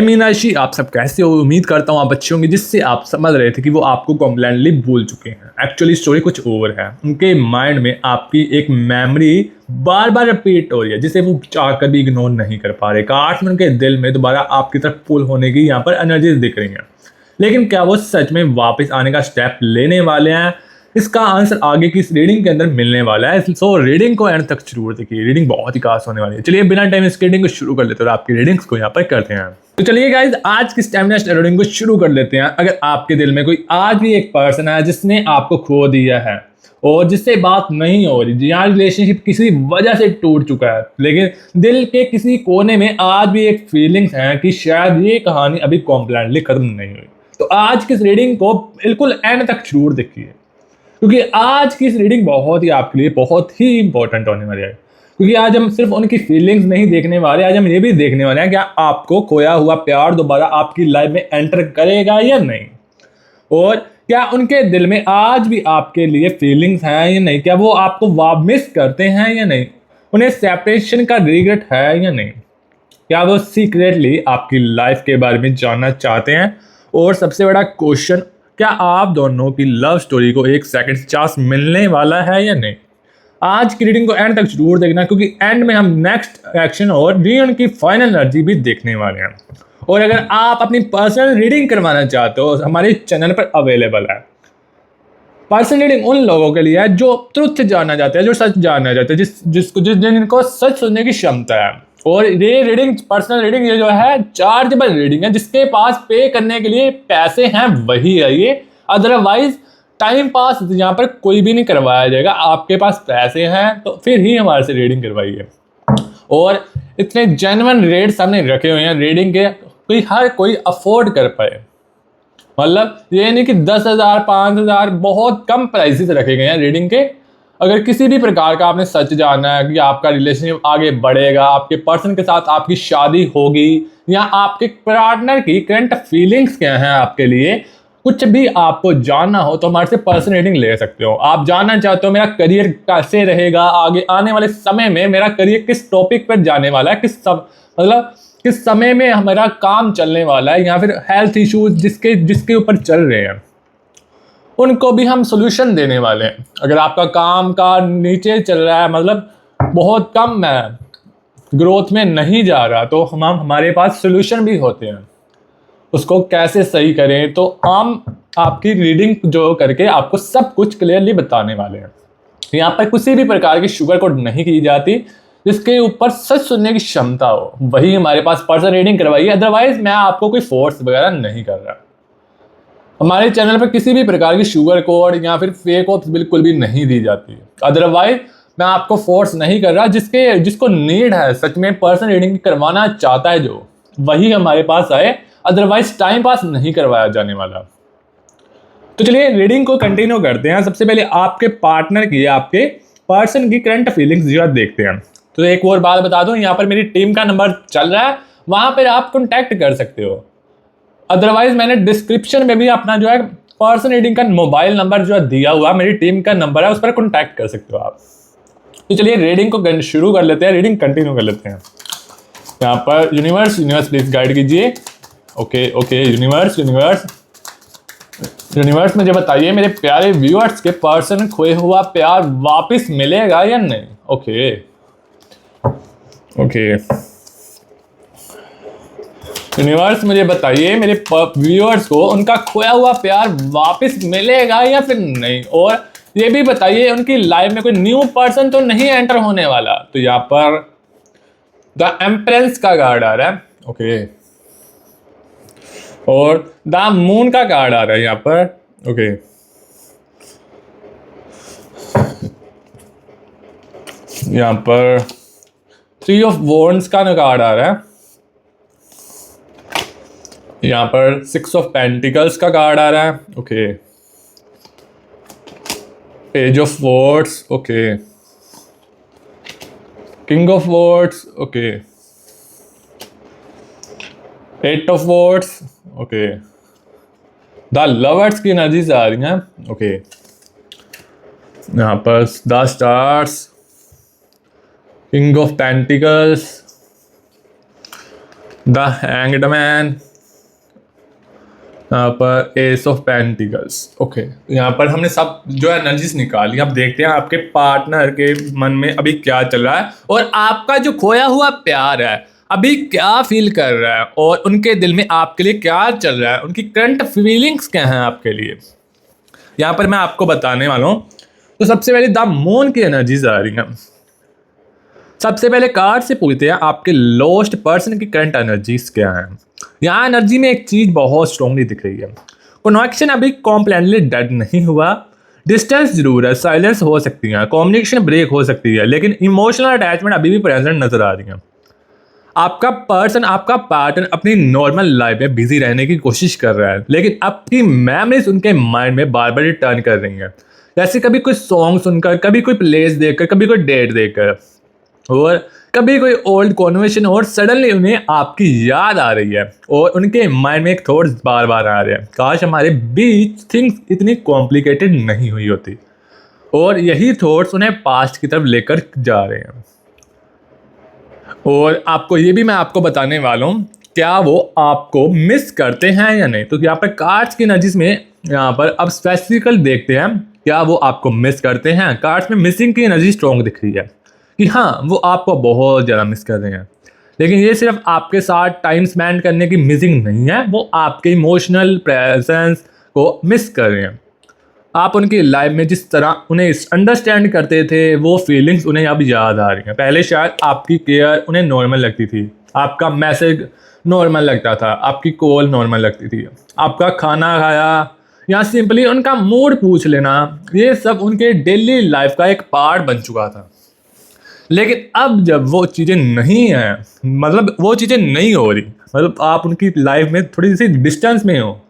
मीनाक्षी, आप सब कैसे हो? उम्मीद करता हूँ आप अच्छे होंगे। जिससे आप समझ रहे थे कि वो आपको कॉम्प्लेटली भूल चुके हैं। एक्चुअली स्टोरी कुछ और है। उनके माइंड में आपकी एक मेमोरी बार बार रिपीट हो रही है, जिसे वो चाहकर भी इग्नोर नहीं कर पा रहे। काश में उनके दिल में दोबारा आपकी तरफ पुल होने की यहाँ पर एनर्जीज दिख रही हैं, लेकिन क्या वो सच में वापस आने का स्टेप लेने वाले हैं? इसका आंसर आगे की इस रीडिंग के अंदर मिलने वाला है। सो रीडिंग को एंड तक जरूर देखिए, रीडिंग बहुत ही खास होने वाली है। चलिए बिना टाइम इसके रीडिंग को शुरू कर लेते हैं और आपकी रीडिंग्स को यहाँ पर करते हैं। तो चलिए गाइज, आज की स्टैमिना रीडिंग को शुरू कर लेते हैं। अगर आपके दिल में कोई आज भी एक पर्सन है जिसने आपको खो दिया है और जिससे बात नहीं हो रही, यहाँ रिलेशनशिप किसी वजह से टूट चुका है, लेकिन दिल के किसी कोने में आज भी एक फीलिंग्स है कि शायद ये कहानी अभी कॉम्प्लीटली खत्म नहीं हुई, तो आज की इस रीडिंग को बिल्कुल एंड तक जरूर देखिए, क्योंकि आज की इस रीडिंग बहुत ही आपके लिए बहुत ही इंपॉर्टेंट होने वाली है। क्योंकि आज हम सिर्फ उनकी फीलिंग्स नहीं देखने वाले, आज हम ये भी देखने वाले हैं क्या आपको खोया हुआ प्यार दोबारा आपकी लाइफ में एंटर करेगा या नहीं, और क्या उनके दिल में आज भी आपके लिए फीलिंग्स हैं या नहीं, क्या वो आपको मिस करते हैं या नहीं, उन्हें सेपरेशन का रिग्रेट है या नहीं, क्या वो सीक्रेटली आपकी लाइफ के बारे में जानना चाहते हैं, और सबसे बड़ा क्वेश्चन, क्या आप दोनों की लव स्टोरी को एक सेकंड चांस मिलने वाला है या नहीं। आज की रीडिंग को एंड तक जरूर देखना, क्योंकि एंड में हम नेक्स्ट एक्शन और रीडिंग की फाइनल एनर्जी भी देखने वाले हैं। और अगर आप अपनी पर्सनल रीडिंग करवाना चाहते हो, हमारे चैनल पर अवेलेबल है। पर्सनल रीडिंग उन लोगों के लिए है जो ट्रुथ जानना चाहते हैं, जो सच जानना चाहते हैं, जिनको सच सुनने की क्षमता है। और ये रीडिंग, पर्सनल रीडिंग, ये जो है चार्जेबल रीडिंग है। जिसके पास पे करने के लिए पैसे हैं वही है ये, अदरवाइज टाइम पास यहाँ पर कोई भी नहीं करवाया जाएगा। आपके पास पैसे हैं तो फिर ही हमारे से रीडिंग करवाइए। और इतने जेन्युइन रेट्स हमने रखे हुए हैं रीडिंग के, हर कोई अफोर्ड कर पाए। मतलब ये नहीं कि 10,000 5,000, बहुत कम प्राइसेस रखे गए हैं रीडिंग के। अगर किसी भी प्रकार का आपने सच जानना है कि आपका रिलेशनशिप आगे बढ़ेगा, आपके पर्सन के साथ आपकी शादी होगी, या आपके पार्टनर की करंट फीलिंग्स क्या हैं आपके लिए, कुछ भी आपको जानना हो तो हमारे से पर्सन रीडिंग ले सकते हो। आप जानना चाहते हो मेरा करियर कैसे रहेगा, आगे आने वाले समय में मेरा करियर किस टॉपिक पर जाने वाला है, मतलब किस समय में हमारा काम चलने वाला है, या फिर हेल्थ इश्यूज जिसके ऊपर चल रहे हैं, उनको भी हम सोल्यूशन देने वाले हैं। अगर आपका काम का नीचे चल रहा है, मतलब बहुत कम है, ग्रोथ में नहीं जा रहा, तो हमारे पास सोल्यूशन भी होते हैं। उसको कैसे सही करें, तो हम आपकी रीडिंग जो करके आपको सब कुछ क्लियरली बताने वाले हैं। यहाँ पर किसी भी प्रकार की शुगर कोट नहीं की जाती। जिसके ऊपर सच सुनने की क्षमता हो वही हमारे पास पर्सन रीडिंग करवाइए, अदरवाइज मैं आपको कोई फोर्स वगैरह नहीं कर रहा। हमारे चैनल पर किसी भी प्रकार की शुगर कोड या फिर फेक होप्स बिल्कुल भी नहीं दी जाती। अदरवाइज मैं आपको फोर्स नहीं कर रहा। जिसको नीड है, सच में पर्सन रीडिंग करवाना चाहता है जो, वही हमारे पास आए, अदरवाइज टाइम पास नहीं करवाया जाने वाला। तो चलिए रीडिंग को कंटिन्यू करते हैं। सबसे पहले आपके पार्टनर की, आपके पर्सन की करंट फीलिंग्स जो देखते हैं। तो एक और बात बता दूं, यहाँ पर मेरी टीम का नंबर चल रहा है, वहां पर आप कॉन्टैक्ट कर सकते हो। अदरवाइज मैंने डिस्क्रिप्शन में भी अपना जो है पर्सन रीडिंग का मोबाइल नंबर जो है दिया हुआ, मेरी टीम का नंबर है, उस पर कॉन्टैक्ट कर सकते हो आप। तो चलिए रीडिंग को शुरू कर लेते हैं, रीडिंग कंटिन्यू कर लेते हैं। यहाँ पर यूनिवर्स प्लीज गाइड कीजिए। ओके यूनिवर्स मुझे बताइए मेरे प्यारे व्यूअर्स के पर्सन खोए हुआ प्यार वापस मिलेगा या नहीं। ओके यूनिवर्स मुझे बताइए मेरे व्यूअर्स को उनका खोया हुआ प्यार वापस मिलेगा या फिर नहीं, और ये भी बताइए उनकी लाइफ में कोई न्यू पर्सन तो नहीं एंटर होने वाला। तो यहाँ पर द एम्प्रेस का कार्ड आ रहा है, ओके, और द मून का कार्ड आ रहा है यहाँ पर, ओके। यहाँ पर 3 ऑफ वॉन्ड्स का कार्ड आ रहा है। यहाँ पर 6 ऑफ पेंटिकल्स का कार्ड आ रहा है, okay. Page of wards, okay. King of wards, okay. 8 of wards, okay. The lovers की एनर्जीज आ रही हैं, ओके। यहाँ पर the stars, king of pentacles, the hanged man, यहाँ पर एस ऑफ पेंटिकल्स। ओके, यहाँ पर हमने सब जो एनर्जीज निकाली। अब देखते हैं आपके पार्टनर के मन में अभी क्या चल रहा है और आपका जो खोया हुआ प्यार है अभी क्या फील कर रहा है और उनके दिल में आपके लिए क्या चल रहा है, उनकी करंट फीलिंग्स क्या हैं आपके लिए, यहाँ पर मैं आपको बताने वाला हूँ। तो सबसे पहले द मून की एनर्जीज आ रही हैं। सबसे पहले कार्ड से पूछते हैं आपके लॉस्ट पर्सन की करंट एनर्जीज क्या हैं। यहाँ एनर्जी में एक चीज बहुत स्ट्रांगली दिख रही है। कनेक्शन अभी कॉम्प्लीटली डेड नहीं हुआ, डिस्टेंस जरूर है, साइलेंस हो सकती है, कम्युनिकेशन ब्रेक हो सकती है, लेकिन इमोशनल अटैचमेंट अभी भी प्रेजेंट नजर आ रही है। आपका पर्सन, आपका पार्टनर अपनी नॉर्मल लाइफ में बिजी रहने की कोशिश कर रहा है, लेकिन आपकी मेमोरीज उनके माइंड में बार बार रिटर्न कर रही हैं। जैसे कभी कोई सॉन्ग सुनकर, कभी कोई प्लेस देखकर, कभी कोई डेट देखकर, और कभी कोई ओल्ड कॉन्वर्सेशन, और सडनली उन्हें आपकी याद आ रही है और उनके माइंड में एक थॉट्स बार बार आ रहे हैं, काश हमारे बीच थिंग्स इतनी कॉम्प्लिकेटेड नहीं हुई होती। और यही थॉट्स उन्हें पास्ट की तरफ लेकर जा रहे हैं। और आपको ये भी मैं आपको बताने वाला हूँ, क्या वो आपको मिस करते हैं या नहीं। तो यहाँ पर कार्ड्स की एनर्जीज में यहाँ पर अब स्पेसिफिकल देखते हैं, क्या वो आपको मिस करते हैं। कार्ड्स में मिसिंग की एनर्जी स्ट्रॉन्ग दिख रही है कि हाँ, वो आपको बहुत ज़्यादा मिस कर रहे हैं, लेकिन ये सिर्फ आपके साथ टाइम स्पेंड करने की मिसिंग नहीं है, वो आपके इमोशनल प्रेजेंस को मिस कर रहे हैं। आप उनकी लाइफ में जिस तरह उन्हें अंडरस्टैंड करते थे, वो फीलिंग्स उन्हें अब याद आ रही हैं। पहले शायद आपकी केयर उन्हें नॉर्मल लगती थी, आपका मैसेज नॉर्मल लगता था, आपकी कॉल नॉर्मल लगती थी, आपका खाना खाया या सिंपली उनका मूड पूछ लेना, ये सब उनके डेली लाइफ का एक पार्ट बन चुका था। लेकिन अब जब वो चीज़ें नहीं हैं, मतलब वो चीज़ें नहीं हो रही, मतलब आप उनकी लाइफ में थोड़ी सी डिस्टेंस में हो,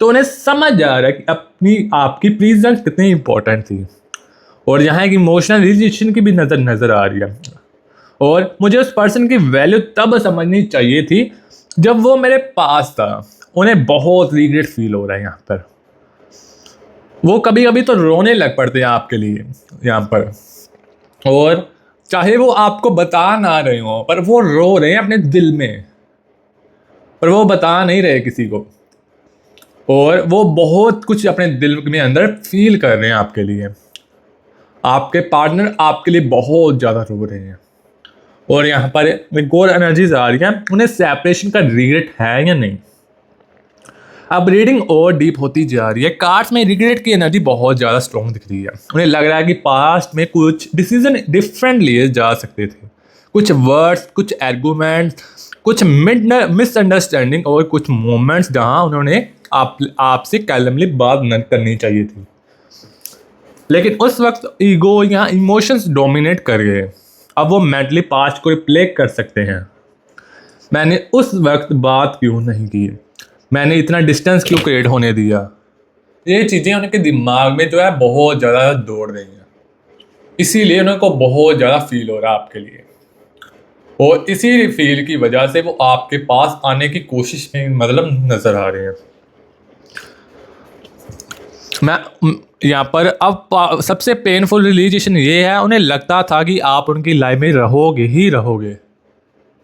तो उन्हें समझ आ रहा है कि आपकी प्रेजेंस कितनी इंपॉर्टेंट थी। और यहाँ एक इमोशनल रिलेशन की भी नज़र आ रही है। और मुझे उस पर्सन की वैल्यू तब समझनी चाहिए थी जब वो मेरे पास था। उन्हें बहुत रिग्रेट फील हो रहा है यहाँ पर। वो कभी कभी तो रोने लग पड़ते हैं आपके लिए यहाँ पर, और चाहे वो आपको बता ना रहे हो, पर वो रो रहे हैं अपने दिल में, पर वो बता नहीं रहे किसी को। और वो बहुत कुछ अपने दिल में अंदर फील कर रहे हैं आपके लिए। आपके पार्टनर आपके लिए बहुत ज़्यादा रो रहे हैं। और यहाँ पर एक और एनर्जीज आ रही है, उन्हें सेपरेशन का रिग्रेट है या नहीं। अब रीडिंग और डीप होती जा रही है। कार्ड्स में रिग्रेट की एनर्जी बहुत ज़्यादा स्ट्रॉन्ग दिख रही है। उन्हें लग रहा है कि पास्ट में कुछ डिसीजन डिफरेंट लिए जा सकते थे, कुछ वर्ड्स, कुछ आर्गूमेंट्स, कुछ मिसअंडरस्टैंडिंग और कुछ मोमेंट्स जहाँ उन्होंने आपसे कैलमली बात न करनी चाहिए थी, लेकिन उस वक्त ईगो या इमोशंस डोमिनेट कर गए। अब वो मेंटली पास्ट को रिप्ले कर सकते हैं, मैंने उस वक्त बात क्यों नहीं की, मैंने इतना डिस्टेंस क्यों क्रिएट होने दिया। ये चीज़ें उनके दिमाग में जो है बहुत ज़्यादा दौड़ रही हैं, इसीलिए उनको बहुत ज़्यादा फील हो रहा है आपके लिए। और इसी फील की वजह से वो आपके पास आने की कोशिश में मतलब नज़र आ रहे हैं। मैं यहाँ पर अब सबसे पेनफुल रियलाइजेशन ये है, उन्हें लगता था कि आप उनकी लाइफ में रहोगे ही रहोगे,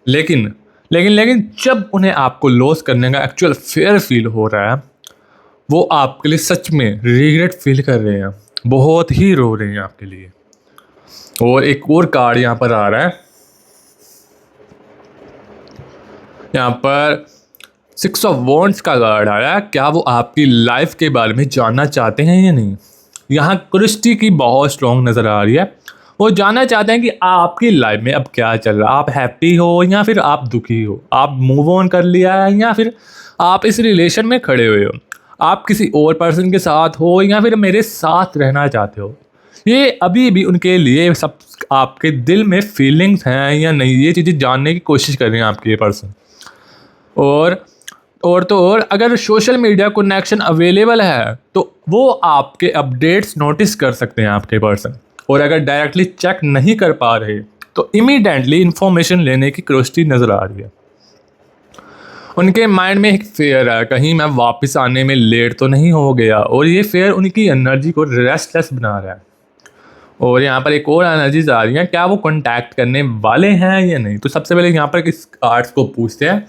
लेकिन जब उन्हें आपको लॉस करने का एक्चुअल फेयर फील हो रहा है, वो आपके लिए सच में रिग्रेट फील कर रहे हैं, बहुत ही रो रहे हैं आपके लिए। और एक और कार्ड यहाँ पर आ रहा है, यहाँ पर 6 ऑफ वॉन्ड्स का कार्ड आ रहा है। क्या वो आपकी लाइफ के बारे में जानना चाहते हैं या नहीं। यहाँ क्रिस्टी की बहुत स्ट्रॉन्ग नज़र आ रही है। वो जानना चाहते हैं कि आपकी लाइफ में अब क्या चल रहा है, आप हैप्पी हो या फिर आप दुखी हो, आप मूव ऑन कर लिया है या फिर आप इस रिलेशन में खड़े हुए हो, आप किसी और पर्सन के साथ हो या फिर मेरे साथ रहना चाहते हो। ये अभी भी उनके लिए सब आपके दिल में फीलिंग्स हैं या नहीं, ये चीज़ें जानने की कोशिश कर रहे हैं आपके पर्सन। और अगर सोशल मीडिया कनेक्शन अवेलेबल है तो वो आपके अपडेट्स नोटिस कर सकते हैं आपके पर्सन। और अगर डायरेक्टली चेक नहीं कर पा रहे तो इमीडिएटली इंफॉर्मेशन लेने की क्यूरियोसिटी नज़र आ रही है। उनके माइंड में एक फेयर है, कहीं मैं वापस आने में लेट तो नहीं हो गया, और ये फेयर उनकी एनर्जी को रेस्टलेस बना रहा है। और यहाँ पर एक और एनर्जीज आ रही हैं, क्या वो कांटेक्ट करने वाले हैं या नहीं। तो सबसे पहले यहाँ पर इस कार्ड्स को पूछते हैं,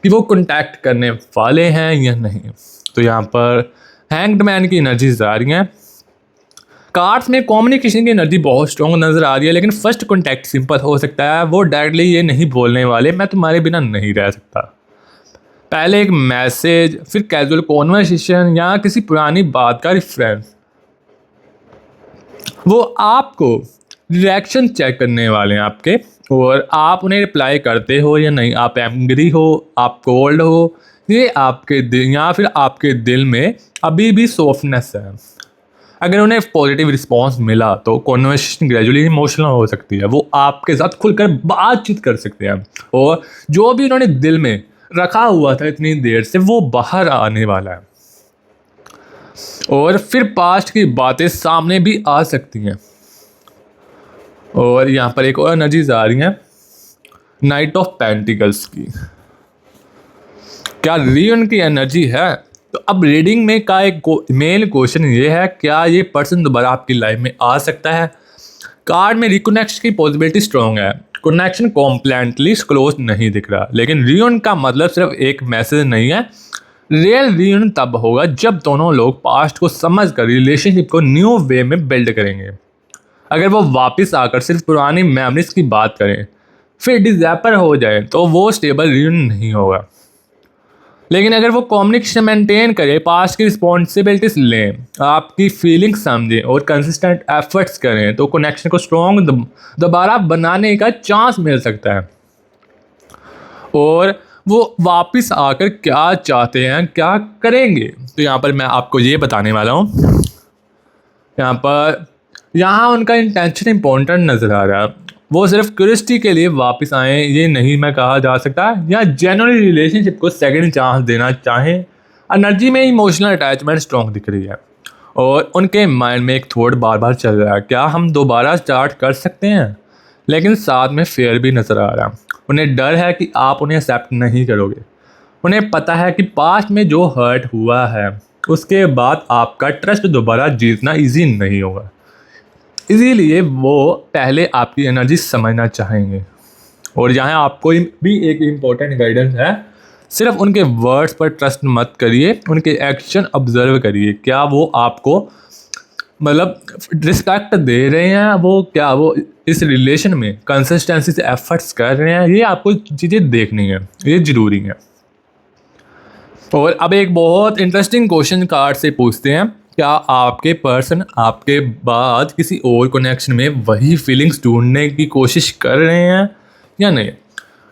कि वो कॉन्टैक्ट करने वाले हैं या नहीं। तो यहाँ पर हैंग्ड मैन की एनर्जीज आ रही हैं। कार्ड्स में कम्युनिकेशन की एनर्जी बहुत स्ट्रॉन्ग नज़र आ रही है, लेकिन फर्स्ट कॉन्टैक्ट सिंपल हो सकता है। वो डायरेक्टली ये नहीं बोलने वाले मैं तुम्हारे बिना नहीं रह सकता। पहले एक मैसेज, फिर कैजुअल कॉन्वर्सेशन या किसी पुरानी बात का रेफरेंस। वो आपको रिएक्शन चेक करने वाले हैं आपके, और आप उन्हें रिप्लाई करते हो या नहीं, आप एंग्री हो, आप कोल्ड हो, ये आपके दिल या फिर आपके दिल में अभी भी सॉफ्टनेस है। अगर उन्हें पॉजिटिव रिस्पांस मिला तो कॉन्वर्सेशन ग्रेजुअली इमोशनल हो सकती है। वो आपके साथ खुलकर बातचीत कर सकते हैं, और जो भी उन्होंने दिल में रखा हुआ था इतनी देर से वो बाहर आने वाला है, और फिर पास्ट की बातें सामने भी आ सकती हैं। और यहाँ पर एक और एनर्जीज आ रही हैं, नाइट ऑफ पेंटिकल्स की। क्या रीयूनियन की एनर्जी है? तो अब रीडिंग में का एक मेन क्वेश्चन ये है, क्या ये पर्सन दोबारा आपकी लाइफ में आ सकता है? कार्ड में रिकनेक्शन की पॉसिबिलिटी स्ट्रॉन्ग है। कनेक्शन कॉम्प्लेंटली क्लोज नहीं दिख रहा, लेकिन रीयूनियन का मतलब सिर्फ एक मैसेज नहीं है। रियल रीयूनियन तब होगा जब दोनों लोग पास्ट को समझ कर रिलेशनशिप को न्यू वे में बिल्ड करेंगे। अगर वो वापस आकर सिर्फ पुरानी मेमोरीज की बात करें फिर डिज़ैपर हो जाए तो वो स्टेबल रीयूनियन नहीं होगा। लेकिन अगर वो कम्युनिकेशन मेंटेन करें, पास्ट की रिस्पॉन्सिबिलिटीज लें, आपकी फीलिंग्स समझें और कंसिस्टेंट एफर्ट्स करें, तो कनेक्शन को स्ट्रॉन्ग दोबारा बनाने का चांस मिल सकता है। और वो वापस आकर क्या चाहते हैं, क्या करेंगे, तो यहाँ पर मैं आपको ये बताने वाला हूँ। यहाँ उनका इंटेंशन इंपॉर्टेंट नज़र आ रहा है। वो सिर्फ क्यूरियोसिटी के लिए वापस आए ये नहीं मैं कहा जा सकता, या जेन्युइन रिलेशनशिप को सेकंड चांस देना चाहें। एनर्जी में इमोशनल अटैचमेंट स्ट्रॉन्ग दिख रही है, और उनके माइंड में एक थॉट बार बार चल रहा है, क्या हम दोबारा स्टार्ट कर सकते हैं? लेकिन साथ में फेयर भी नज़र आ रहा है। उन्हें डर है कि आप उन्हें एक्सेप्ट नहीं करोगे। उन्हें पता है कि पास्ट में जो हर्ट हुआ है उसके बाद आपका ट्रस्ट दोबारा जीतना ईजी नहीं होगा। इसीलिए वो पहले आपकी एनर्जी समझना चाहेंगे। और यहाँ आपको भी एक इम्पोर्टेंट गाइडेंस है, सिर्फ उनके वर्ड्स पर ट्रस्ट मत करिए, उनके एक्शन ऑब्जर्व करिए। क्या वो आपको मतलब रिस्पेक्ट दे रहे हैं, वो क्या वो इस रिलेशन में कंसिस्टेंसी से एफर्ट्स कर रहे हैं, ये आपको चीज़ें देखनी है, ये ज़रूरी है। और अब एक बहुत इंटरेस्टिंग क्वेश्चन कार्ड से पूछते हैं, क्या आपके पर्सन आपके बाद किसी और कनेक्शन में वही फीलिंग्स ढूंढने की कोशिश कर रहे हैं या नहीं?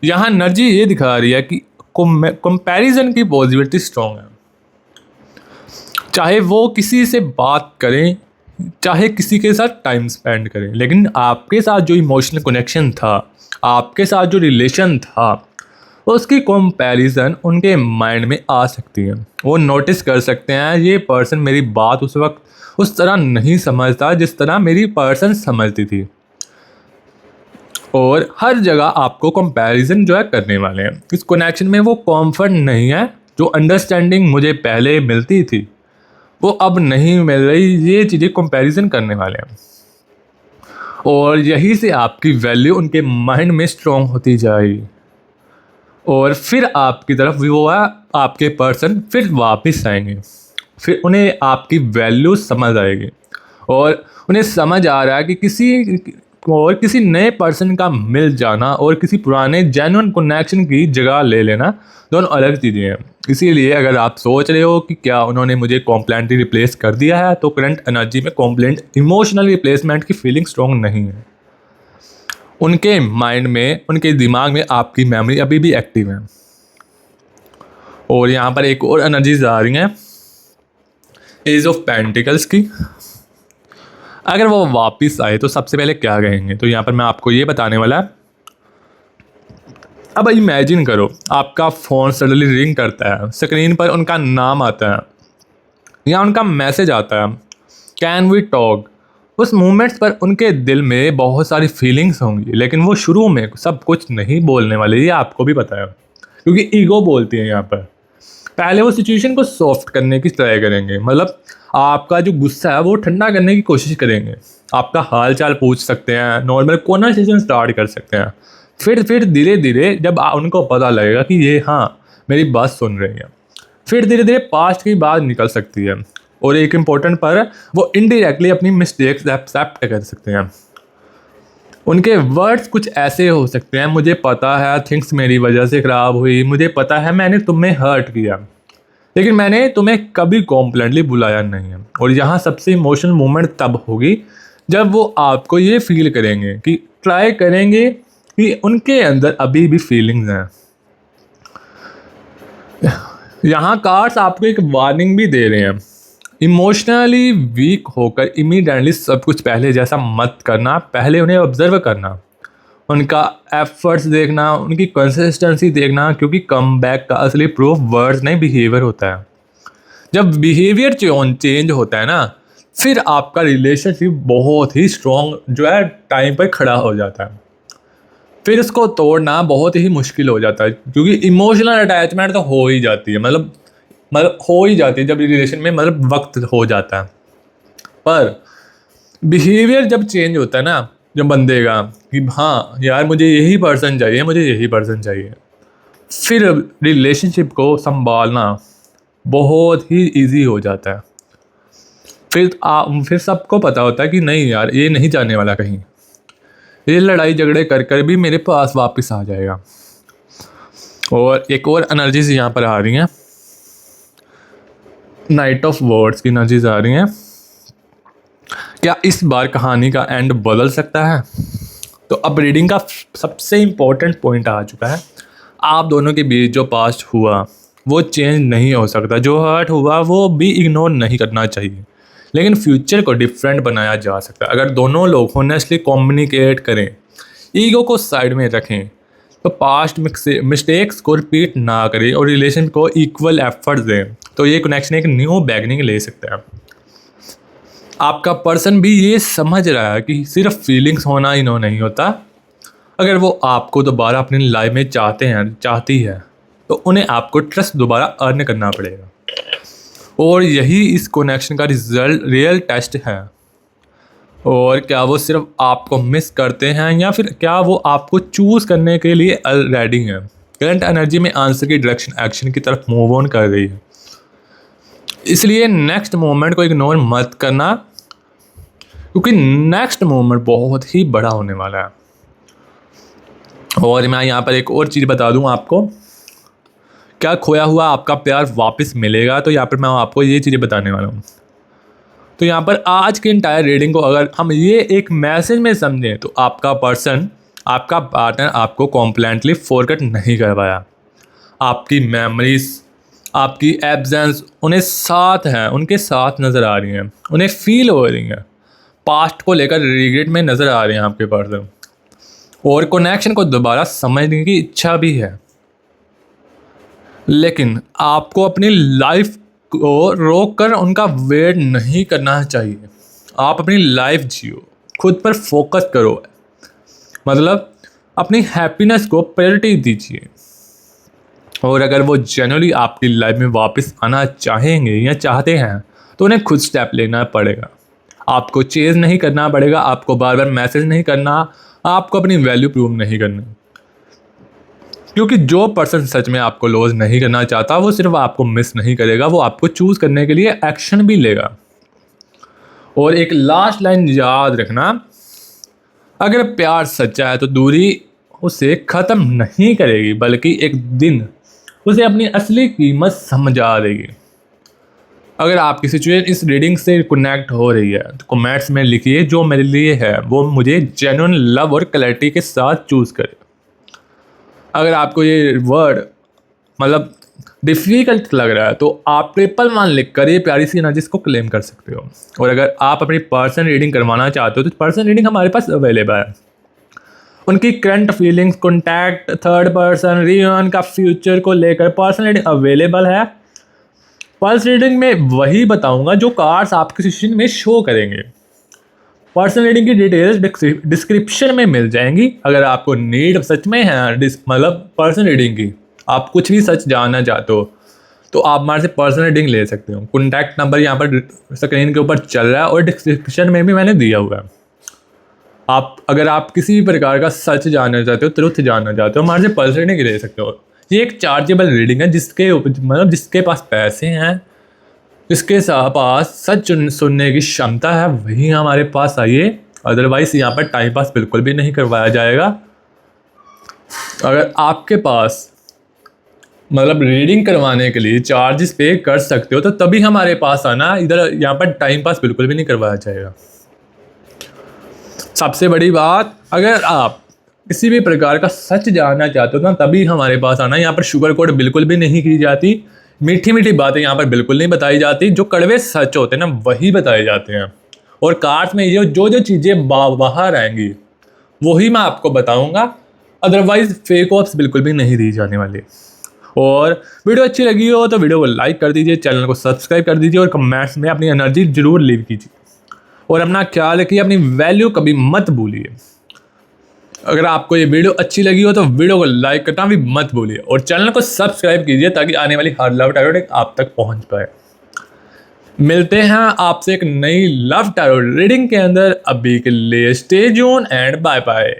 यहाँ एनर्जी ये दिखा रही है कि कंपैरिजन की पॉसिबिलिटी स्ट्रॉन्ग है। चाहे वो किसी से बात करें, चाहे किसी के साथ टाइम स्पेंड करें, लेकिन आपके साथ जो इमोशनल कनेक्शन था, आपके साथ जो रिलेशन था, उसकी कंपैरिजन उनके माइंड में आ सकती है। वो नोटिस कर सकते हैं ये पर्सन मेरी बात उस वक्त उस तरह नहीं समझता जिस तरह मेरी पर्सन समझती थी, और हर जगह आपको कंपैरिजन जो है करने वाले हैं। इस कनेक्शन में वो कंफर्ट नहीं है, जो अंडरस्टैंडिंग मुझे पहले मिलती थी वो अब नहीं मिल रही, ये चीज़ें कंपैरिजन करने वाले हैं। और यही से आपकी वैल्यू उनके माइंड में स्ट्रॉन्ग होती जाएगी, और फिर आपकी तरफ वो है आपके पर्सन फिर वापस आएंगे, फिर उन्हें आपकी वैल्यू समझ आएगी, और उन्हें समझ आ रहा है कि किसी नए पर्सन का मिल जाना और किसी पुराने जेन्युइन कनेक्शन की जगह ले लेना दोनों अलग चीज़ें हैं। इसीलिए अगर आप सोच रहे हो कि क्या उन्होंने मुझे कॉम्प्लेंटली रिप्लेस कर दिया है, तो करंट एनर्जी में कॉम्प्लेंट इमोशनल रिप्लेसमेंट की फीलिंग स्ट्रॉन्ग नहीं है। उनके माइंड में, उनके दिमाग में आपकी मेमोरी अभी भी एक्टिव है। और यहाँ पर एक और एनर्जीज आ रही हैं, एज ऑफ पेंटिकल्स की। अगर वो वापस आए तो सबसे पहले क्या कहेंगे, तो यहाँ पर मैं आपको ये बताने वाला है। अब इमेजिन करो आपका फ़ोन सडनली रिंग करता है, स्क्रीन पर उनका नाम आता है या उनका मैसेज आता है, कैन वी टॉक। उस मोमेंट्स पर उनके दिल में बहुत सारी फीलिंग्स होंगी, लेकिन वो शुरू में सब कुछ नहीं बोलने वाले, ये आपको भी पता है, क्योंकि ईगो बोलती है यहाँ पर। पहले वो सिचुएशन को सॉफ्ट करने की ट्राई करेंगे, मतलब आपका जो गुस्सा है वो ठंडा करने की कोशिश करेंगे, आपका हाल चाल पूछ सकते हैं, नॉर्मल कॉन्वर्सेशन स्टार्ट कर सकते हैं। फिर धीरे धीरे जब उनको पता लगेगा कि ये हाँ मेरी बात सुन रही हैं। फिर धीरे धीरे पास्ट की बात निकल सकती है और एक इम्पोर्टेंट पर वो इनडायरेक्टली अपनी मिस्टेक्स एक्सेप्ट कर सकते हैं। उनके वर्ड्स कुछ ऐसे हो सकते हैं, मुझे पता है थिंग्स मेरी वजह से ख़राब हुई, मुझे पता है मैंने तुम्हें हर्ट किया, लेकिन मैंने तुम्हें कभी कॉम्प्लेंटली बुलाया नहीं है। और यहाँ सबसे इमोशनल मोमेंट तब होगी जब वो आपको ये फील करेंगे कि ट्राई करेंगे कि उनके अंदर अभी भी फीलिंग्स हैं। यहाँ कार्ड्स आपको एक वार्निंग भी दे रहे हैं, इमोशनली वीक होकर इमीडिएटली सब कुछ पहले जैसा मत करना, पहले उन्हें ऑब्जर्व करना, उनका एफर्ट्स देखना, उनकी कंसिस्टेंसी देखना, क्योंकि कमबैक का असली प्रूफ वर्ड्स नहीं बिहेवियर होता है। जब बिहेवियर चेंज होता है ना, फिर आपका रिलेशनशिप बहुत ही स्ट्रॉन्ग जो है टाइम पर खड़ा हो जाता है। फिर इसको तोड़ना बहुत ही मुश्किल हो जाता है, क्योंकि इमोशनल अटैचमेंट तो हो ही जाती है, मतलब हो ही जाती है जब रिलेशन में मतलब वक्त हो जाता है। पर बिहेवियर जब चेंज होता है ना, जब बंदे का कि हाँ यार मुझे यही पर्सन चाहिए, मुझे यही पर्सन चाहिए, फिर रिलेशनशिप को संभालना बहुत ही इजी हो जाता है। फिर सबको पता होता है कि नहीं यार ये नहीं जाने वाला कहीं, ये लड़ाई झगड़े कर कर भी मेरे पास वापस आ जाएगा। और एक और एनर्जीज यहाँ पर आ रही हैं, नाइट ऑफ वर्ड्स की एनर्जीज आ रही हैं। क्या इस बार कहानी का एंड बदल सकता है? तो अब रीडिंग का सबसे इम्पोर्टेंट पॉइंट आ चुका है। आप दोनों के बीच जो पास्ट हुआ वो चेंज नहीं हो सकता, जो हर्ट हुआ वो भी इग्नोर नहीं करना चाहिए, लेकिन फ्यूचर को डिफरेंट बनाया जा सकता है अगर दोनों लोग होनेस्टली कम्युनिकेट करें, ईगो को साइड में रखें, तो पास्ट मिस्टेक्स को रिपीट ना करें और रिलेशन को इक्वल एफर्ट दें, तो ये कनेक्शन एक न्यू बिगिनिंग ले सकता है। आपका पर्सन भी ये समझ रहा है कि सिर्फ फीलिंग्स होना ही नहीं होता। अगर वो आपको दोबारा अपनी लाइफ में चाहती है तो उन्हें आपको ट्रस्ट दोबारा अर्न करना पड़ेगा, और यही इस कनेक्शन का रियल टेस्ट है। और क्या वो सिर्फ आपको मिस करते हैं या फिर क्या वो आपको चूज़ करने के लिए रेडी हैं? करंट एनर्जी में आंसर की डायरेक्शन एक्शन की तरफ मूव ऑन कर रही है, इसलिए नेक्स्ट मोमेंट को इग्नोर मत करना, क्योंकि नेक्स्ट मोमेंट बहुत ही बड़ा होने वाला है। और मैं यहाँ पर एक और चीज़ बता दूँ आपको, क्या खोया हुआ आपका प्यार वापस मिलेगा? तो यहाँ पर मैं आपको ये चीज़ें बताने वाला हूँ। तो यहाँ पर आज के इंटायर रीडिंग को अगर हम ये एक मैसेज में समझें तो आपका पर्सन, आपका पार्टनर आपको कॉम्प्लेंटली फॉरगेट नहीं कर पाया। आपकी मेमोरीज, आपकी एब्सेंस उन्हें साथ हैं, उनके साथ नज़र आ रही हैं, उन्हें फील हो रही हैं, पास्ट को लेकर रिग्रेट में नज़र आ रहे हैं आपके पर्सन, और कनेक्शन को दोबारा समझने की इच्छा भी है। लेकिन आपको अपनी लाइफ को रोक कर उनका वेट नहीं करना चाहिए। आप अपनी लाइफ जियो, खुद पर फोकस करो, मतलब अपनी हैप्पीनेस को प्रायोरिटी दीजिए। और अगर वो जेन्युइनली आपकी लाइफ में वापस आना चाहेंगे या चाहते हैं तो उन्हें खुद स्टेप लेना पड़ेगा। आपको चेज़ नहीं करना पड़ेगा, आपको बार बार मैसेज नहीं करना, आपको अपनी वैल्यू प्रूव नहीं करनी, क्योंकि जो पर्सन सच में आपको लॉस नहीं करना चाहता वो सिर्फ आपको मिस नहीं करेगा, वो आपको चूज़ करने के लिए एक्शन भी लेगा। और एक लास्ट लाइन याद रखना, अगर प्यार सच्चा है तो दूरी उसे ख़त्म नहीं करेगी, बल्कि एक दिन उसे अपनी असली कीमत समझा देगी। अगर आपकी सिचुएशन इस रीडिंग से कनेक्ट हो रही है तो कमेंट्स में लिखिए जो मेरे लिए है वो मुझे जेन्युइन लव और क्लैरिटी के साथ चूज़ करे। अगर आपको ये वर्ड मतलब डिफ़िकल्ट लग रहा है तो आप 111 लिख कर ये प्यारी सी एनर्जीज को क्लेम कर सकते हो। और अगर आप अपनी पर्सन रीडिंग करवाना चाहते हो तो पर्सन रीडिंग हमारे पास अवेलेबल है। उनकी current feelings, contact, third person, reunion का फ्यूचर को लेकर पर्सन रीडिंग अवेलेबल है। पर्सन रीडिंग में वही बताऊंगा जो कार्ड्स आपके सिचुएशन में शो करेंगे। पर्सन रीडिंग की डिटेल्स डिस्क्रिप्शन में मिल जाएंगी। अगर आपको नीड सच में है मतलब पर्सन रीडिंग की, आप कुछ भी सच जानना चाहते हो तो आप हमारे से पर्सन रीडिंग ले सकते हो। कॉन्टैक्ट नंबर यहाँ पर स्क्रीन के ऊपर चल रहा है और डिस्क्रिप्शन में भी मैंने दिया हुआ है। अगर आप किसी भी प्रकार का सच जानना चाहते हो, ट्रुथ जानना चाहते हो, हमारे से पर्सन रीडिंग ले सकते हो। ये एक चार्जेबल रीडिंग है, जिसके पास पैसे हैं, जिसके पास सच सुनने की क्षमता है, वही हमारे पास आइए। अदरवाइज यहाँ पर टाइम पास बिल्कुल भी नहीं करवाया जाएगा। अगर आपके पास रीडिंग करवाने के लिए चार्जेस पे कर सकते हो तो तभी हमारे पास आना, इधर यहाँ पर टाइम पास बिल्कुल भी नहीं करवाया जाएगा। सबसे बड़ी बात, अगर आप किसी भी प्रकार का सच जानना चाहते हो ना तभी हमारे पास आना। यहाँ पर शुगर कोट बिल्कुल भी नहीं की जाती, मीठी मीठी बातें यहाँ पर बिल्कुल नहीं बताई जाती, जो कड़वे सच होते हैं ना वही बताए जाते हैं। और कार्ड्स में ये जो चीज़ें बाहर आएंगी वही मैं आपको बताऊंगा, अदरवाइज फेक ऑप्स बिल्कुल भी नहीं दी जाने वाली। और वीडियो अच्छी लगी हो तो वीडियो को लाइक कर दीजिए, चैनल को सब्सक्राइब कर दीजिए और कमेंट्स में अपनी एनर्जी जरूर लीव कीजिए। और अपना ख्याल रखिए, अपनी वैल्यू कभी मत भूलिए। अगर आपको ये वीडियो अच्छी लगी हो तो वीडियो को लाइक करना भी मत भूलिए और चैनल को सब्सक्राइब कीजिए ताकि आने वाली हर लव टैरो आप तक पहुंच पाए। मिलते हैं आपसे एक नई लव टैरो रीडिंग के अंदर। अभी के लिए stay tuned and bye bye.